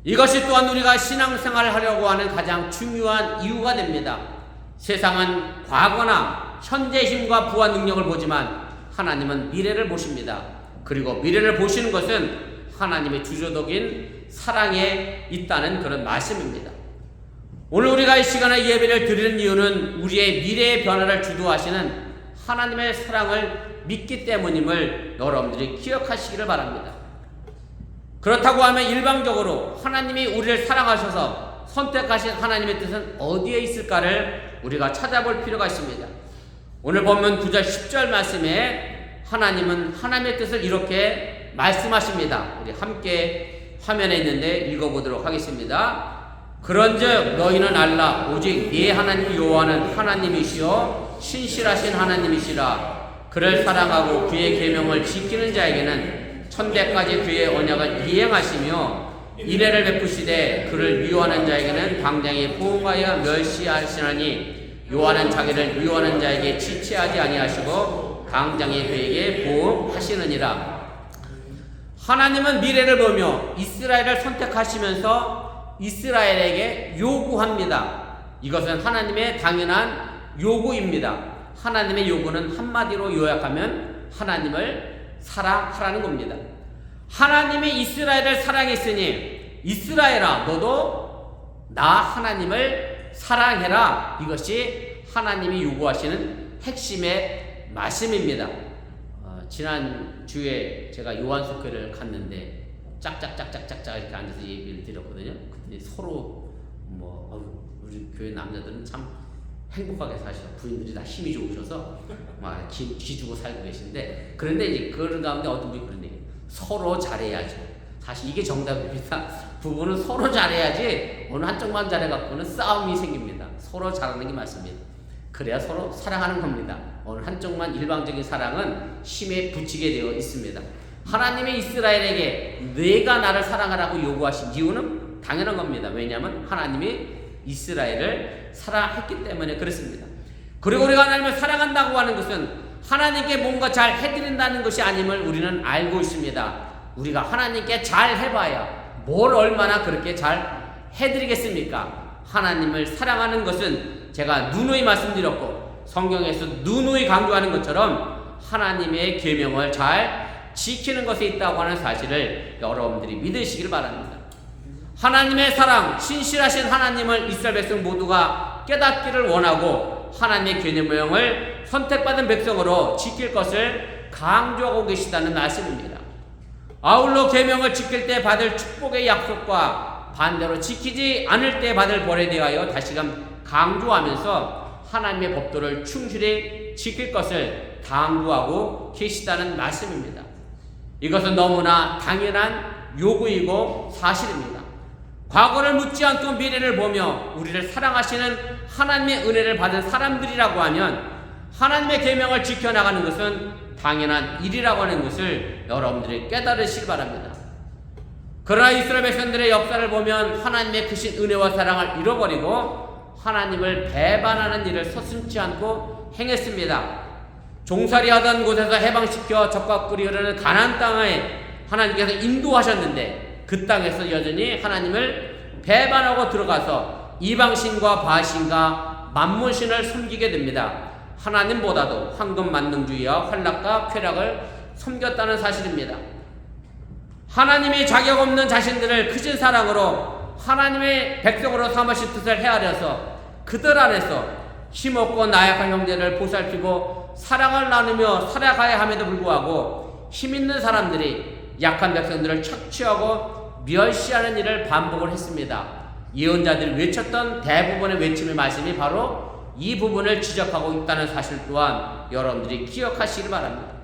이것이 또한 우리가 신앙생활을 하려고 하는 가장 중요한 이유가 됩니다. 세상은 과거나 현재의 힘과 부와 능력을 보지만 하나님은 미래를 보십니다. 그리고 미래를 보시는 것은 하나님의 주도적인 사랑에 있다는 그런 말씀입니다. 오늘 우리가 이 시간에 예배를 드리는 이유는 우리의 미래의 변화를 주도하시는 하나님의 사랑을 믿기 때문임을 여러분들이 기억하시기를 바랍니다. 그렇다고 하면 일방적으로 하나님이 우리를 사랑하셔서 선택하신 하나님의 뜻은 어디에 있을까를 우리가 찾아볼 필요가 있습니다. 오늘 보면 9절 10절 말씀에 하나님은 하나님의 뜻을 이렇게 말씀하십니다. 우리 함께 화면에 있는데 읽어보도록 하겠습니다. 그런즉 너희는 알라 오직 네 하나님 여호와는 하나님이시요 신실하신 하나님이시라. 그를 사랑하고 그의 계명을 지키는 자에게는 천대까지 그의 언약을 이행하시며 인애를 베푸시되 그를 미워하는 자에게는 당장에 포옹하여 멸시하시나니 여호와는 자기를 미워하는 자에게 지체하지 아니하시고 당장에 그에게 보응하시느니라. 하나님은 미래를 보며 이스라엘을 선택하시면서 이스라엘에게 요구합니다. 이것은 하나님의 당연한 요구입니다. 하나님의 요구는 한마디로 요약하면 하나님을 사랑하라는 겁니다. 하나님이 이스라엘을 사랑했으니 이스라엘아 너도 나 하나님을 사랑해라. 이것이 하나님이 요구하시는 핵심의 말씀입니다. 지난 주에 제가 요한숙회를 갔는데 짝짝짝짝짝짝 이렇게 앉아서 얘기를 드렸거든요. 그랬더니 서로 우리 교회 남자들은 참 행복하게 사셔. 부인들이 다 힘이 좋으셔서 막 기주고 살고 계신데, 그런데 이제 그런 가운데 어떤 분이 그런 얘기, 서로 잘해야죠. 사실 이게 정답입니다. 부부는 서로 잘해야지 어느 한쪽만 잘해갖고는 싸움이 생깁니다. 서로 잘하는 게 맞습니다. 그래야 서로 사랑하는 겁니다. 어느 한쪽만 일방적인 사랑은 힘에 부치게 되어 있습니다. 하나님이 이스라엘에게 내가 나를 사랑하라고 요구하신 이유는 당연한 겁니다. 왜냐하면 하나님이 이스라엘을 사랑했기 때문에 그렇습니다. 그리고 우리가 하나님을 사랑한다고 하는 것은 하나님께 뭔가 잘 해드린다는 것이 아님을 우리는 알고 있습니다. 우리가 하나님께 잘 해봐야 뭘 얼마나 그렇게 잘 해드리겠습니까? 하나님을 사랑하는 것은 제가 누누이 말씀드렸고 성경에서 누누이 강조하는 것처럼 하나님의 계명을 잘 지키는 것에 있다고 하는 사실을 여러분들이 믿으시길 바랍니다. 하나님의 사랑, 신실하신 하나님을 이스라엘 백성 모두가 깨닫기를 원하고 하나님의 계명을 선택받은 백성으로 지킬 것을 강조하고 계시다는 말씀입니다. 아울러 계명을 지킬 때 받을 축복의 약속과 반대로 지키지 않을 때 받을 벌에 대하여 다시금 강조하면서 하나님의 법도를 충실히 지킬 것을 당부하고 계시다는 말씀입니다. 이것은 너무나 당연한 요구이고 사실입니다. 과거를 묻지 않고 미래를 보며 우리를 사랑하시는 하나님의 은혜를 받은 사람들이라고 하면 하나님의 계명을 지켜나가는 것은 당연한 일이라고 하는 것을 여러분들이 깨달으시기 바랍니다. 그러나 이스라엘 백성들의 역사를 보면 하나님의 크신 은혜와 사랑을 잃어버리고 하나님을 배반하는 일을 서슴지 않고 행했습니다. 종살이하던 곳에서 해방시켜 적과 꿀이 흐르는 가나안 땅에 하나님께서 인도하셨는데 그 땅에서 여전히 하나님을 배반하고 들어가서 이방신과 바신과 만문신을 섬기게 됩니다. 하나님보다도 황금 만능주의와 환락과 쾌락을 섬겼다는 사실입니다. 하나님이 자격 없는 자신들을 크신 사랑으로 하나님의 백성으로 삼으신 뜻을 헤아려서 그들 안에서 힘없고 나약한 형제를 보살피고 사랑을 나누며 살아가야 함에도 불구하고 힘있는 사람들이 약한 백성들을 착취하고 멸시하는 일을 반복을 했습니다. 예언자들이 외쳤던 대부분의 외침의 말씀이 바로 이 부분을 지적하고 있다는 사실 또한 여러분들이 기억하시길 바랍니다.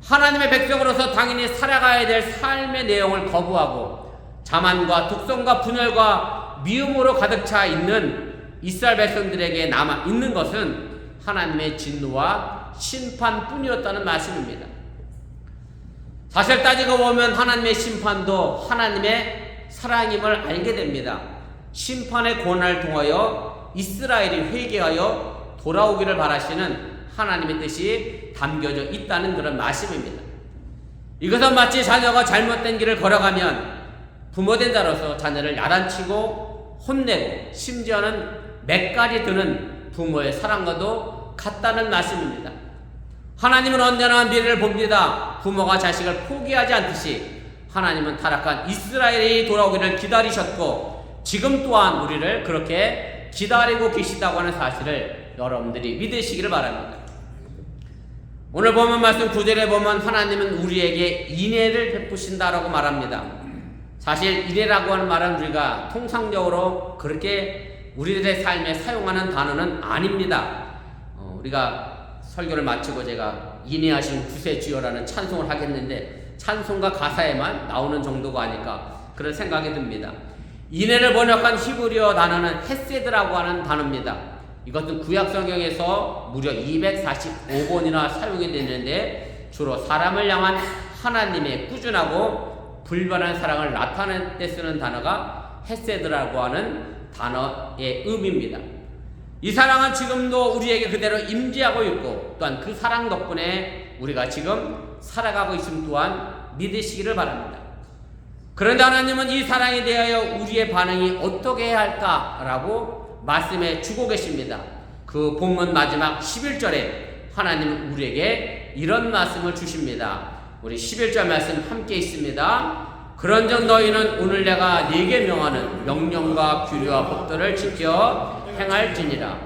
하나님의 백성으로서 당연히 살아가야 될 삶의 내용을 거부하고 자만과 독성과 분열과 미움으로 가득 차 있는 이스라엘 백성들에게 남아 있는 것은 하나님의 진노와 심판뿐이었다는 말씀입니다. 사실 따지고 보면 하나님의 심판도 하나님의 사랑임을 알게 됩니다. 심판의 권한을 통하여 이스라엘이 회개하여 돌아오기를 바라시는 하나님의 뜻이 담겨져 있다는 그런 말씀입니다. 이것은 마치 자녀가 잘못된 길을 걸어가면 부모된 자로서 자녀를 야단치고 혼내고 심지어는 맷까지 드는 부모의 사랑과도 같다는 말씀입니다. 하나님은 언제나 미래를 봅니다. 부모가 자식을 포기하지 않듯이 하나님은 타락한 이스라엘이 돌아오기를 기다리셨고 지금 또한 우리를 그렇게 기다리고 계시다고 하는 사실을 여러분들이 믿으시기를 바랍니다. 오늘 보면 말씀 9절에 보면 하나님은 우리에게 인애를 베푸신다라고 말합니다. 사실 인애라고 하는 말은 우리가 통상적으로 그렇게 우리들의 삶에 사용하는 단어는 아닙니다. 우리가 설교를 마치고 제가 인애하신 구세주여라는 찬송을 하겠는데 찬송가 가사에만 나오는 정도가 아닐까 그런 생각이 듭니다. 인애를 번역한 히브리어 단어는 헤세드라고 하는 단어입니다. 이것은 구약 성경에서 무려 245번이나 사용이 되는데 주로 사람을 향한 하나님의 꾸준하고 불변한 사랑을 나타낼 때 쓰는 단어가 헤세드라고 하는 단어의 의미입니다. 이 사랑은 지금도 우리에게 그대로 임재하고 있고 또한 그 사랑 덕분에 우리가 지금 살아가고 있음 또한 믿으시기를 바랍니다. 그런데 하나님은 이 사랑에 대하여 우리의 반응이 어떻게 해야 할까라고 말씀해 주고 계십니다. 그 본문 마지막 11절에 하나님은 우리에게 이런 말씀을 주십니다. 우리 11절 말씀 함께 있습니다. 그런즉 너희는 오늘 내가 네게 명하는 명령과 규례와 법도를 지켜 행할지니라.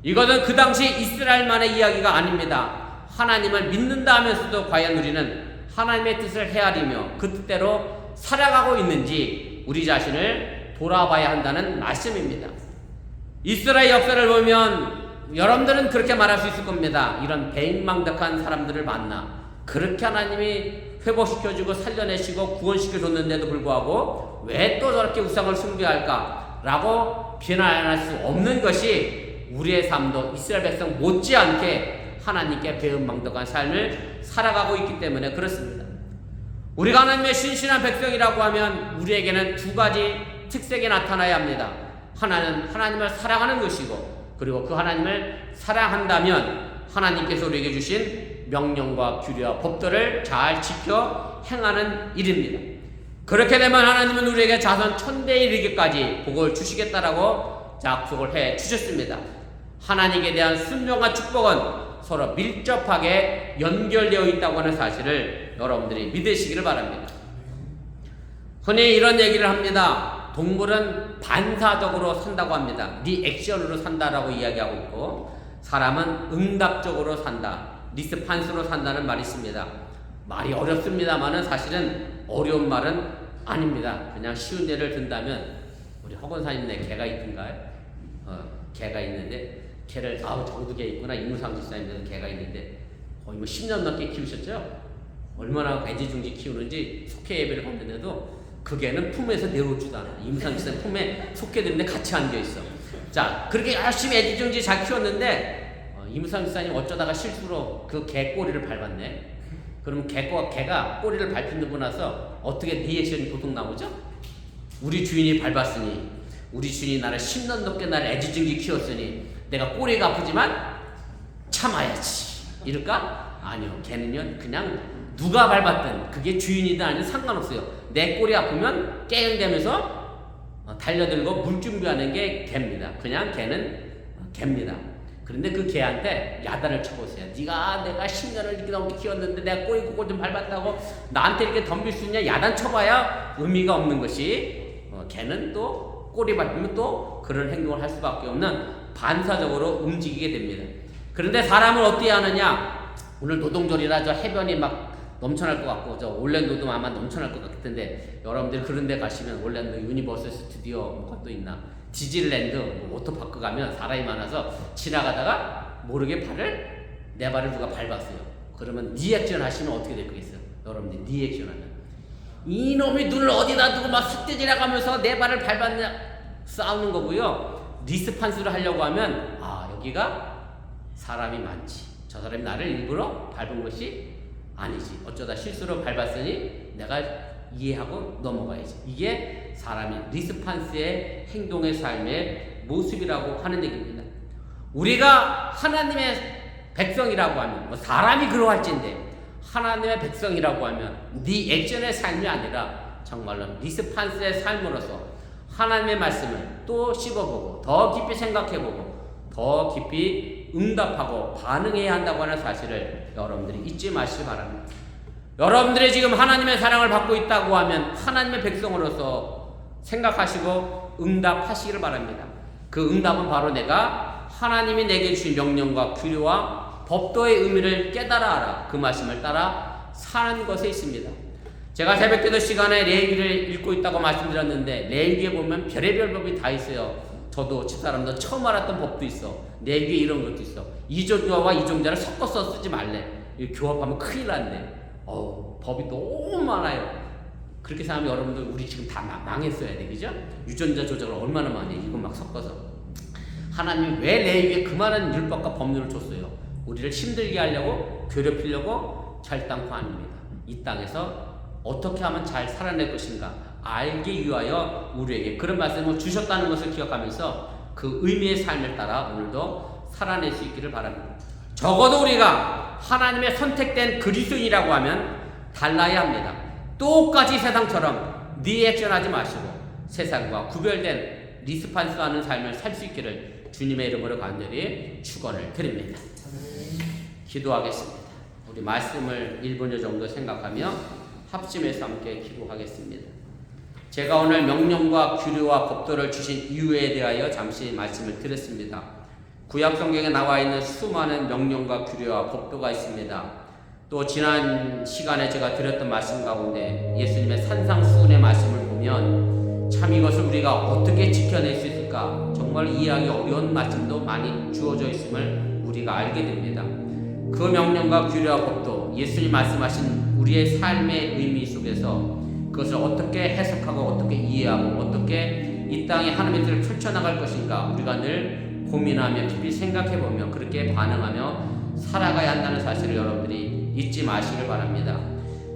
이것은 그 당시 이스라엘만의 이야기가 아닙니다. 하나님을 믿는다 하면서도 과연 우리는 하나님의 뜻을 헤아리며 그 뜻대로 살아가고 있는지 우리 자신을 돌아봐야 한다는 말씀입니다. 이스라엘 역사를 보면 여러분들은 그렇게 말할 수 있을 겁니다. 이런 배은망덕한 사람들을 만나 그렇게 하나님이 회복시켜주고 살려내시고 구원시켜줬는데도 불구하고 왜 또 저렇게 우상을 숭배할까 라고 비난할 수 없는 것이 우리의 삶도 이스라엘 백성 못지않게 하나님께 배은망덕한 삶을 살아가고 있기 때문에 그렇습니다. 우리가 하나님의 신실한 백성이라고 하면 우리에게는 두 가지 특색이 나타나야 합니다. 하나는 하나님을 사랑하는 것이고 그리고 그 하나님을 사랑한다면 하나님께서 우리에게 주신 명령과 규례와 법도를 잘 지켜 행하는 일입니다. 그렇게 되면 하나님은 우리에게 자손 천대에 이르기까지 복을 주시겠다라고 약속을 해 주셨습니다. 하나님에 대한 순종과 축복은 서로 밀접하게 연결되어 있다고 하는 사실을 여러분들이 믿으시기를 바랍니다. 흔히 이런 얘기를 합니다. 동물은 반사적으로 산다고 합니다. 리액션으로 산다라고 이야기하고 있고 사람은 응답적으로 산다. 리스판스로 산다는 말이 있습니다. 말이 어렵습니다만은 사실은 어려운 말은 아닙니다. 그냥 쉬운 예를 든다면 우리 허건사님네 개가 있던가요? 개가 있는데 개를 저도 개 있구나. 이무상 집사님들은 개가 있는데 거의 뭐 10년 넘게 키우셨죠? 얼마나 애지중지 키우는지 속회 예배를 갔는데도 그 개는 품에서 내려오지도 않아. 이무상 집사님 품에 속회들인데 같이 앉아있어. 자, 그렇게 열심히 애지중지 잘 키웠는데 이무상 집사님 어쩌다가 실수로 그 개 꼬리를 밟았네. 그러면 개가 꼬리를 밟히고 나서 어떻게 리액션이 보통 나오죠? 우리 주인이 밟았으니, 우리 주인이 나를 10년 넘게 나를 애지중지 키웠으니 내가 꼬리가 아프지만 참아야지 이럴까? 아니요. 걔는요 그냥 누가 밟았든 그게 주인이든 아니든 상관없어요. 내 꼬리 아프면 깨응대면서 달려들고 물 준비하는 게 개입니다. 그냥 걔는 개입니다. 그런데 그 개한테 야단을 쳐보세요. 네가 내가 10년을 이렇게 넘게 키웠는데 내가 꼬리 꼬꼬 좀 밟았다고 나한테 이렇게 덤빌 수 있냐? 야단 쳐봐야 의미가 없는 것이 개는 또 꼬리 밟으면 또 그런 행동을 할 수밖에 없는 반사적으로 움직이게 됩니다. 그런데 사람을 어떻게 하느냐? 오늘 노동절이라 저 해변이 막 넘쳐날 것 같고 저 올랜도도 아마 넘쳐날 것 같은데 여러분들 그런 데 가시면 올랜도 유니버설 스튜디오 뭐가 또 있나? 디즈니랜드 워터파크 가면 사람이 많아서 지나가다가 모르게 내 발을 누가 밟았어요. 그러면 리액션 하시면 어떻게 될 거겠어요? 여러분들 리액션 하면 이놈이 눈을 어디다 두고 막 삿대질해가면서 내 발을 밟았냐 싸우는 거고요. 리스판스를 하려고 하면 여기가 사람이 많지. 저 사람이 나를 일부러 밟은 것이 아니지. 어쩌다 실수로 밟았으니 내가 이해하고 넘어가야지. 이게 사람이 리스판스의 행동의 삶의 모습이라고 하는 얘기입니다. 우리가 하나님의 백성이라고 하면 사람이 그러할진데 하나님의 백성이라고 하면 네 액션의 삶이 아니라 정말로 리스판스의 삶으로서 하나님의 말씀을 또 씹어보고 더 깊이 생각해보고 더 깊이 응답하고 반응해야 한다고 하는 사실을 여러분들이 잊지 마시기 바랍니다. 여러분들이 지금 하나님의 사랑을 받고 있다고 하면 하나님의 백성으로서 생각하시고 응답하시기를 바랍니다. 그 응답은 바로 내가 하나님이 내게 주신 명령과 규례와 법도의 의미를 깨달아 알아 그 말씀을 따라 사는 것에 있습니다. 제가 새벽기도 시간에 레위기를 읽고 있다고 말씀드렸는데 레위기에 보면 별의별 법이 다 있어요. 저도 집사람도 처음 알았던 법도 있어. 레위기에 이런 것도 있어. 이종자와 이종자를 섞어서 쓰지 말래. 교합하면 큰일 났네. 법이 너무 많아요. 그렇게 생각하면 여러분들 우리 지금 다 망했어야 돼. 그죠? 유전자 조작을 얼마나 많이 해. 이거 막 섞어서. 하나님이 왜 레위기에 그 많은 율법과 법률을 줬어요? 우리를 힘들게 하려고 괴롭히려고 절단코 아닙니다. 이 땅에서 어떻게 하면 잘 살아낼 것인가 알기 위하여 우리에게 그런 말씀을 주셨다는 것을 기억하면서 그 의미의 삶을 따라 오늘도 살아낼 수 있기를 바랍니다. 적어도 우리가 하나님의 선택된 그리스도인이라고 하면 달라야 합니다. 똑같이 세상처럼 리액션하지 마시고 세상과 구별된 리스판스하는 삶을 살 수 있기를 주님의 이름으로 간절히 축원을 드립니다. 기도하겠습니다. 우리 말씀을 1분여 정도 생각하며 합심해서 함께 기도하겠습니다. 제가 오늘 명령과 규례와 법도를 주신 이유에 대하여 잠시 말씀을 드렸습니다. 구약 성경에 나와 있는 수많은 명령과 규례와 법도가 있습니다. 또 지난 시간에 제가 드렸던 말씀 가운데 예수님의 산상수훈의 말씀을 보면 참 이것을 우리가 어떻게 지켜낼 수 있을까 정말 이해하기 어려운 말씀도 많이 주어져 있음을 우리가 알게 됩니다. 그 명령과 규례와 법도 예수님 말씀하신 우리의 삶의 의미 속에서 그것을 어떻게 해석하고 어떻게 이해하고 어떻게 이 땅에 하나님의 뜻을 펼쳐나갈 것인가 우리가 늘 고민하며 깊이 생각해보며 그렇게 반응하며 살아가야 한다는 사실을 여러분들이 잊지 마시길 바랍니다.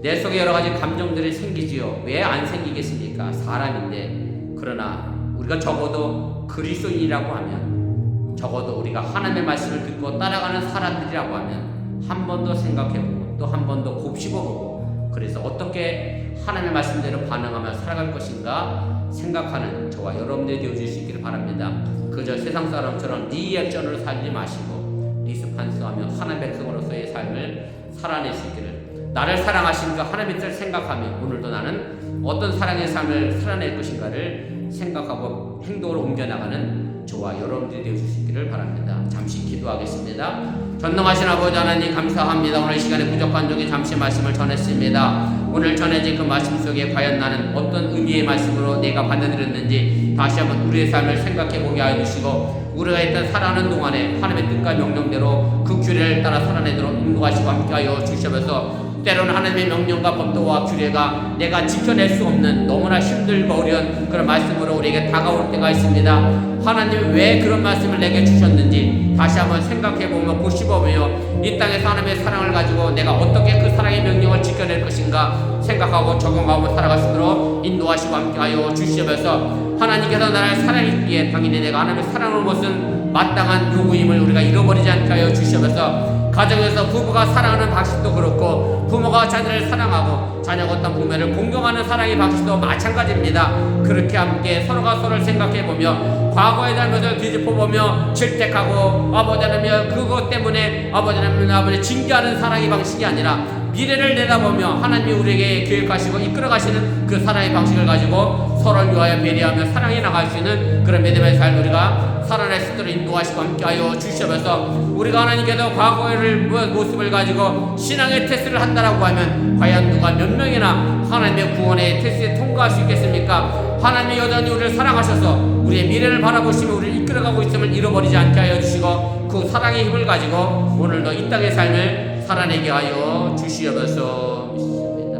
내 속에 여러 가지 감정들이 생기지요. 왜 안 생기겠습니까? 사람인데. 그러나 우리가 적어도 그리스도인이라고 하면 적어도 우리가 하나님의 말씀을 듣고 따라가는 사람들이라고 하면 한 번 더 생각해보고 또 한 번 더 곱씹어보고 그래서 어떻게 하나님의 말씀대로 반응하며 살아갈 것인가 생각하는 저와 여러분들이 되어줄 수 있기를 바랍니다. 그저 세상 사람처럼 리액션으로 살지 마시고 리스판스하며 하나님의 백성으로서의 삶을 살아낼 수 있기를 나를 사랑하신 그 하나님의 뜻을 생각하며 오늘도 나는 어떤 사랑의 삶을 살아낼 것인가를 생각하고 행동으로 옮겨나가는 저와 여러분들이 되어주시기를 바랍니다. 잠시 기도하겠습니다. 전능하신 아버지 하나님 감사합니다. 오늘 시간에 부족한 적에 잠시 말씀을 전했습니다. 오늘 전해진 그 말씀 속에 과연 나는 어떤 의미의 말씀으로 내가 받아들였는지 다시 한번 우리의 삶을 생각해보게 하여 주시고, 우리가 일단 살아가는 동안에 하나님의 뜻과 명령대로 그 규례를 따라 살아내도록 인도하시고 함께하여 주시면서, 때로는 하나님의 명령과 법도와 규례가 내가 지켜낼 수 없는 너무나 힘들고 어려운 그런 말씀으로 우리에게 다가올 때가 있습니다. 하나님이 왜 그런 말씀을 내게 주셨는지 다시 한번 생각해보며 고심해보며 이 땅에서 하나님의 사랑을 가지고 내가 어떻게 그 사랑의 명령을 지켜낼 것인가 생각하고 적용하고 살아갈 수 있도록 인도하시고 함께하여 주시면서, 하나님께서 나를 사랑했기에 당연히 내가 하나님의 사랑을 것은 마땅한 요구임을 우리가 잃어버리지 않게 하여 주시면서, 가정에서 부부가 사랑하는 방식도 그렇고 부모가 자녀를 사랑하고 자녀가 어떤 부모를 공경하는 사랑의 방식도 마찬가지입니다. 그렇게 함께 서로가 서로를 생각해보며 과거의 잘못을 뒤집어보며 질책하고 아버지 하나님 그것 때문에 아버지 하나님 징계하는 사랑의 방식이 아니라 미래를 내다보며 하나님이 우리에게 계획하시고 이끌어가시는 그 사랑의 방식을 가지고 서로를 위하여 배려하며 사랑해 나갈 수 있는 그런 믿음의 삶 우리가 살아낼 수 있도록 인도하시고 함께하여 주시면서, 우리가 하나님께서 과거의 모습을 가지고 신앙의 테스트를 한다라고 하면 과연 누가 몇 명이나 하나님의 구원의 테스트에 통과할 수 있겠습니까? 하나님이 여전히 우리를 사랑하셔서 우리의 미래를 바라보시며 우리를 이끌어가고 있음을 잃어버리지 않게 하여 주시고, 그 사랑의 힘을 가지고 오늘도 이 땅의 삶을 살아내게 하여 주시옵소서. 믿습니다.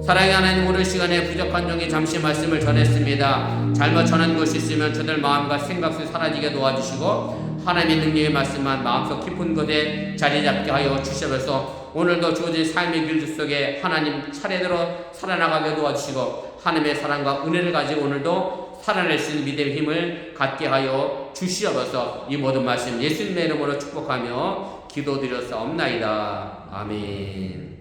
사랑의 하나님, 오늘 시간에 부족한 종이 잠시 말씀을 전했습니다. 잘못 전한 것이 있으면 저들 마음과 생각 속에 사라지게 도와주시고, 하나님의 능력의 말씀만 마음속 깊은 곳에 자리 잡게 하여 주시옵소서. 오늘도 주어진 삶의 길 속에 하나님 차례대로 살아나가게 도와주시고, 하나님의 사랑과 은혜를 가지고 오늘도 살아낼 수 있는 믿음의 힘을 갖게 하여 주시옵소서. 이 모든 말씀 예수님의 이름으로 축복하며 기도드렸사옵나이다. 아멘.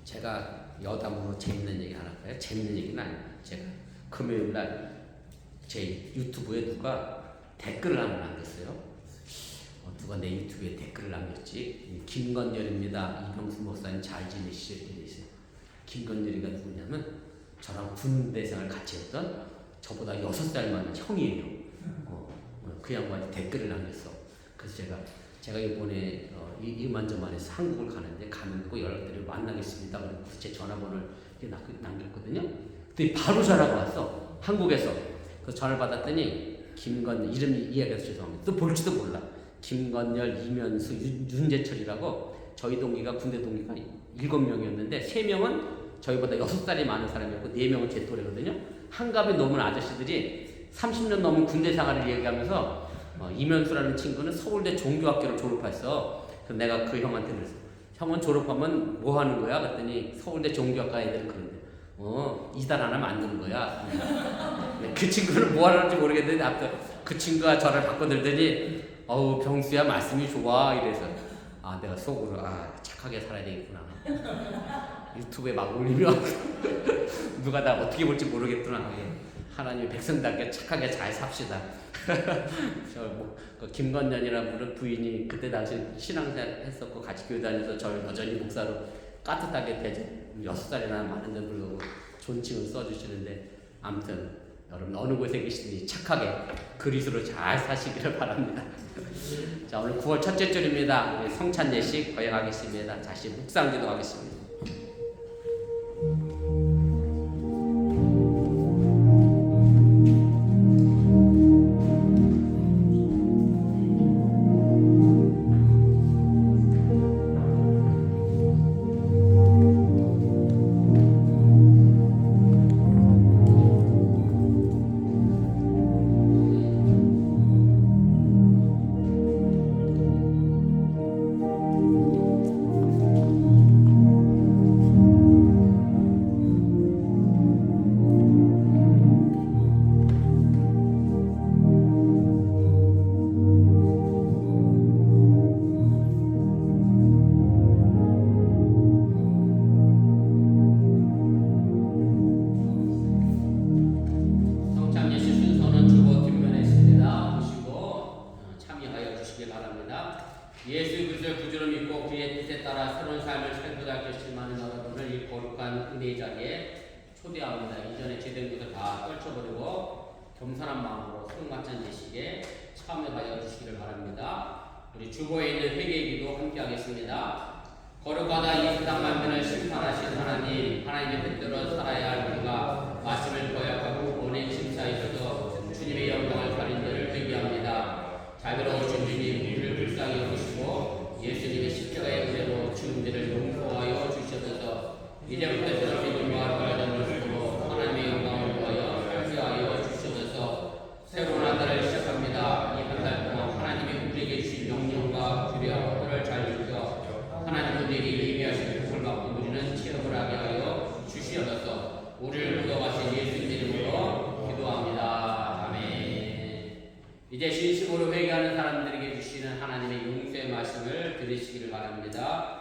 제가 여담으로 재밌는 얘기 하나 할까요? 재밌는 얘기는 아니에요. 제가 금요일날 제 유튜브에 누가 댓글을 하나 남겼어요. 누가 내 유튜브에 댓글을 남겼지? 김건열입니다. 이병수 목사님 잘 지내시죠? 이랬어요. 김건열이가 누구냐면 저랑 군대 생활 같이 했던 저보다 6살 많은 형이에요. 그 양반이 댓글을 남겼어. 그래서 제가 이번에 이만저만해서 한국을 가면 꼭 연락드리고 만나겠습니다. 그리고 제 전화번호를 남겼거든요. 근데 바로 전화가 왔어. 한국에서. 그래서 전화를 받았더니 김건열, 이름이 이야기해서 죄송합니다. 또 볼지도 몰라. 김건열, 이면수, 윤재철이라고 저희 동기가 군대 동기가 7명이었는데 3명은 저희보다 6살이 많은 사람이었고 4명은 제 또래거든요. 한갑에 넘은 아저씨들이 30년 넘은 군대 생활을 얘기하면서 이면수라는 친구는 서울대 종교학교를 졸업했어. 그래서 내가 그 형한테 그랬어. 형은 졸업하면 뭐 하는 거야? 그랬더니 서울대 종교학과 애들은 그런데 이단 하나 만드는 거야. 그 친구는 뭐 하는지 모르겠는데 아무튼 그 친구가 저를 바꿔들더니 병수야 말씀이 좋아 이래서 내가 속으로 착하게 살아야 되겠구나. 유튜브에 막 올리면 누가 나 어떻게 볼지 모르겠구나. 하나님의 백성답게 착하게 잘 삽시다. 그 김건년이라는 부인이 그때 당시 신앙생활 했었고 같이 교회 다녀서 저를 여전히 목사로 깍듯하게 대접 6살이나 많은데 불구하고 존칭을 써주시는데, 아무튼 여러분 어느 곳에 계시든지 착하게 그리스도로 잘 사시기를 바랍니다. 자, 오늘 9월 첫째 주일입니다. 우리 성찬 예식 거행하겠습니다. 다시 묵상기도 하겠습니다. 예수 그리스도의 구주를 믿고 그의 뜻에 따라 새로운 삶을 살고자 결심하는 여러분을 이 거룩한 은혜의 자리에 초대합니다. 이전에 제된 것을 다 떨쳐버리고 겸손한 마음으로 성막잔 예식에 참여하여 주시기를 바랍니다. 우리 주보에 있는 회개기도 함께 하겠습니다. 거룩하다 이 세상 만민을 심판하신 하나님, 하나님의 뜻대로 살아야 할 우리가 말씀을 거역하고 본의 심사하셔서 주님의 영광을 가린 자를 회개합니다. 자비로우신 주님, 우리를 불쌍히 여기시고 예수님의 십자가의 은혜로 주님들을 용서하여 주셔서 이제부터 저렇게 유명한 거라는 모습으로 하나님의 영광을 위하여 살게하여 주셔서 새로운 한 달을 시작합니다. 이 한 달 동안 하나님이 우리에게 주신 명령과 규례와 법도를 잘 지켜 하나님 우리에게 예비하신 복을 받고 우리는 체험을 하게 하여 주시옵소서. 우리를 구속하신 예수님 이름으로 기도합니다. 아멘. 이제 진심으로 회개하는 사람들에게 주시는 하나님의 용서의 말씀을 들으시기를 바랍니다.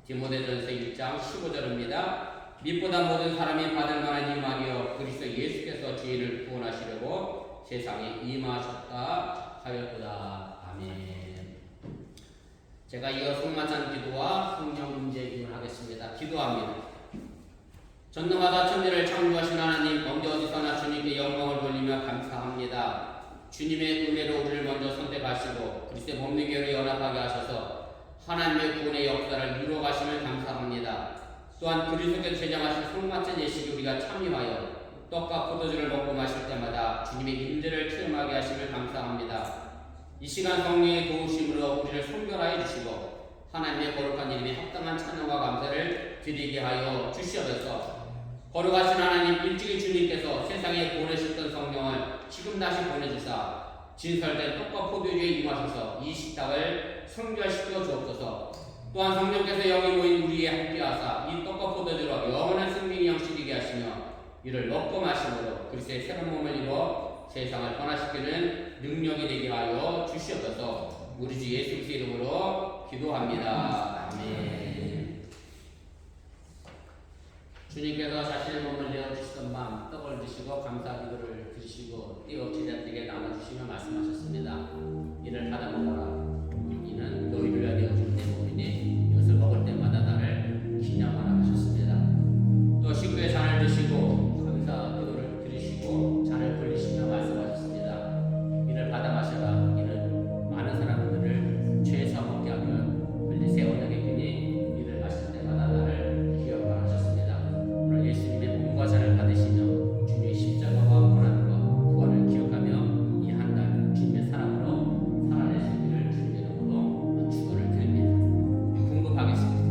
디모데전서 1장 15절입니다. 빛보다 모든 사람이 받을 만한 이 말이여 그리스도 예수께서 죄인을 구원하시려고 세상에 임하셨다 하였도다. 아멘. 제가 이어 성만찬 기도와 성령 임재 기도를 하겠습니다. 기도합니다. 전능하다 천지를 창조하신 하나님, 언제 어디서나 주님께 영광을 돌리며 감사합니다. 주님의 은혜로 우리를 먼저 선택하시고 그리스도의 몸무게로 연합하게 하셔서 하나님의 구원의 역사를 이루어 가심을 감사합니다. 또한 그리스도께서 제정하신 성만찬 예식에 우리가 참여하여 떡과 포도주를 먹고 마실 때마다 주님의 임재를 체험하게 하심을 감사합니다. 이 시간 성령의 도우심으로 우리를 선별하여 주시고 하나님의 거룩한 이름에 합당한 찬양과 감사를 드리게 하여 주시옵소서. 거룩하신 하나님, 일찍이 주님께서 세상에 보내셨던 성령을 지금 다시 보내주사 진설된 떡과 포도주에 임하셔서 이 식탁을 성결시켜 주옵소서. 또한 성령께서 여기 모인 우리에 함께하사 이 떡과 포도주로 영원한 생명이 영식이게 하시며 이를 먹고 마심으로 그리스도의 새로운 몸을 이루어 세상을 변화시키는 능력이 되게 하여 주시옵소서. 우리 주 예수 그리스도의 이름으로 기도합니다. 아멘. 주님께서 자신의 몸을 내어주시던 밤 떡을 드시고 감사 기도를 드시고 띄어 제자들에게 나눠주시며 말씀하셨습니다. 이를 받아 먹어라. 이는 너희를 위하여 내어준 내 몸이니 이것을 먹을 때마다 나를 기념하라 하셨습니다. 또 식구의 잔을 드시고 감사 기도를 드리시고 잔을 돌리시며 말씀하셨습니다. 이를 받아 마셔라. 이는 많은 사람들을 죄 사먹게 하며 흘리세 언약의 끈이 이를 마실 때마다 나를 기억하라 하셨습니다. 오늘 예수님의 몸과 잔을 받으시며 주님의 십자가와 고난과 구원을 기억하며 이 한 달 주님의 사랑으로 살아내시기를 주님의 이름으로 축원을 드립니다. 궁금하겠습니다.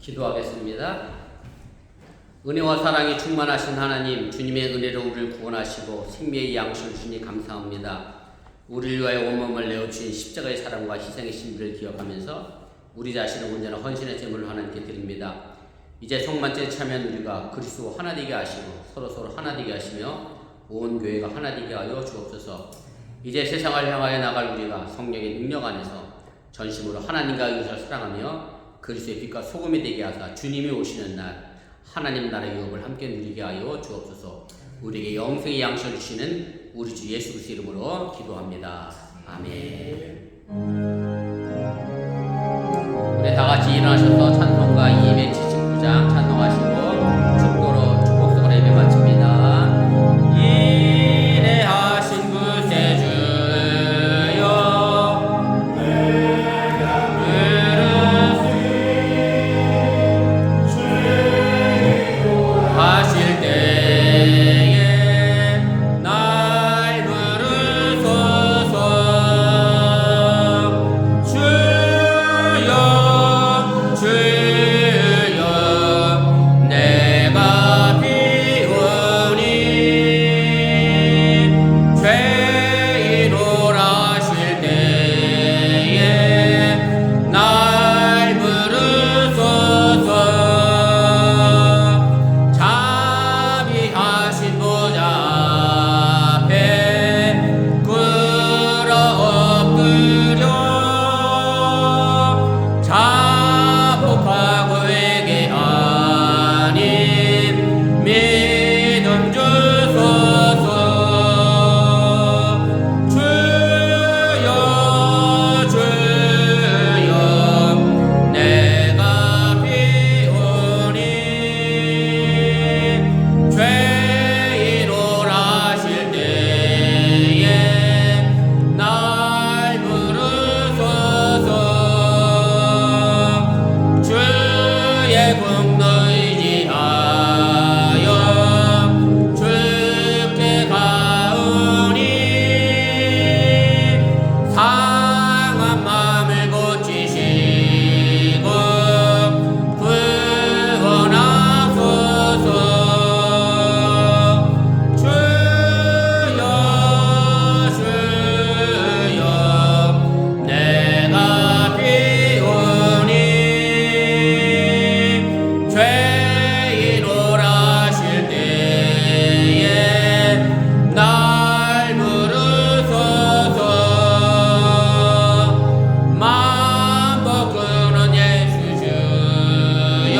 기도하겠습니다. 은혜와 사랑이 충만하신 하나님, 주님의 은혜로 우리를 구원하시고 생명의 양식을 주니 감사합니다. 우리를 위하여 온몸을 내어주신 십자가의 사랑과 희생의 신비를 기억하면서 우리 자신을 온전한 헌신의 제물을 하나님께 드립니다. 이제 성만찬에 참여한 우리가 그리스도 하나 되게 하시고 서로 하나 되게 하시며 온 교회가 하나 되게 하여 주옵소서. 이제 세상을 향하여 나갈 우리가 성령의 능력 안에서 전심으로 하나님과 이웃을 사랑하며 그리스도의 빛과 소금이 되게 하사 주님이 오시는 날 하나님 나라의 유업을 함께 누리게 하여 주옵소서. 우리에게 영생의 양식을 주시는 우리 주 예수 그리스도 이름으로 기도합니다. 아멘. 우리 다 같이 일어나셔서 찬송가 279장 찬송하시고 축복으로 예배 마칩니다. 인내하신 구세주여 하실 때에 날 부르소서. 주여 주여 내가 비오니 죄인 오라실 때에 날 부르소서. 자비하신 보좌 앞에 꿇어 엎드려 자복하고 회개하니 믿음 주소서. 주여 주여 내가 비오니 죄인 오라실 때에 날 부르소서. 주의 공로 의지하여 주께 가오니 상한 마음을 고치시고 구원하소서. 주여 주여 내가 비오니 죄인 오라실 때에 날 부르소서. 만복 끊은 예수 주여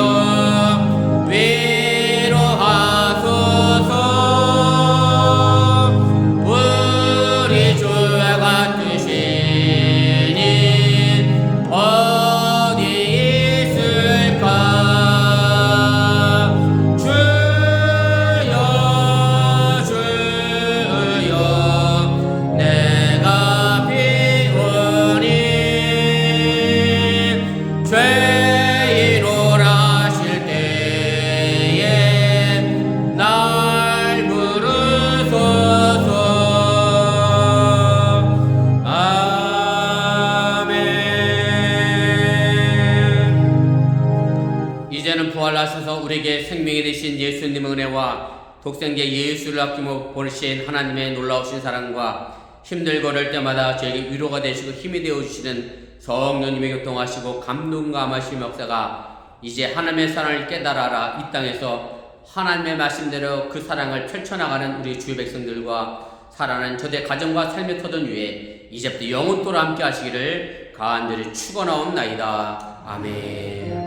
위로하소서. 우리 주와 같으시니 어디 있을까. 주여 주여 내가 비오니 죄인 오라실 때에 날 부르소서. 아멘. 이제는 부활하셔서 우리에게 생명이 되신 예수님의 은혜와 독생자 예수를 아끼며 보내신 하나님의 놀라우신 사랑과 힘들고 어릴 때마다 저에게 위로가 되시고 힘이 되어주시는 성령님의 교통하시고 감동감하신 역사가 이제 하나님의 사랑을 깨달아라 이 땅에서 하나님의 말씀대로 그 사랑을 펼쳐나가는 우리 주의 백성들과 살아나는 저대 가정과 삶의 터전 위에 이제부터 영원토록 함께 하시기를 간절히 축원하옵나이다. 아멘.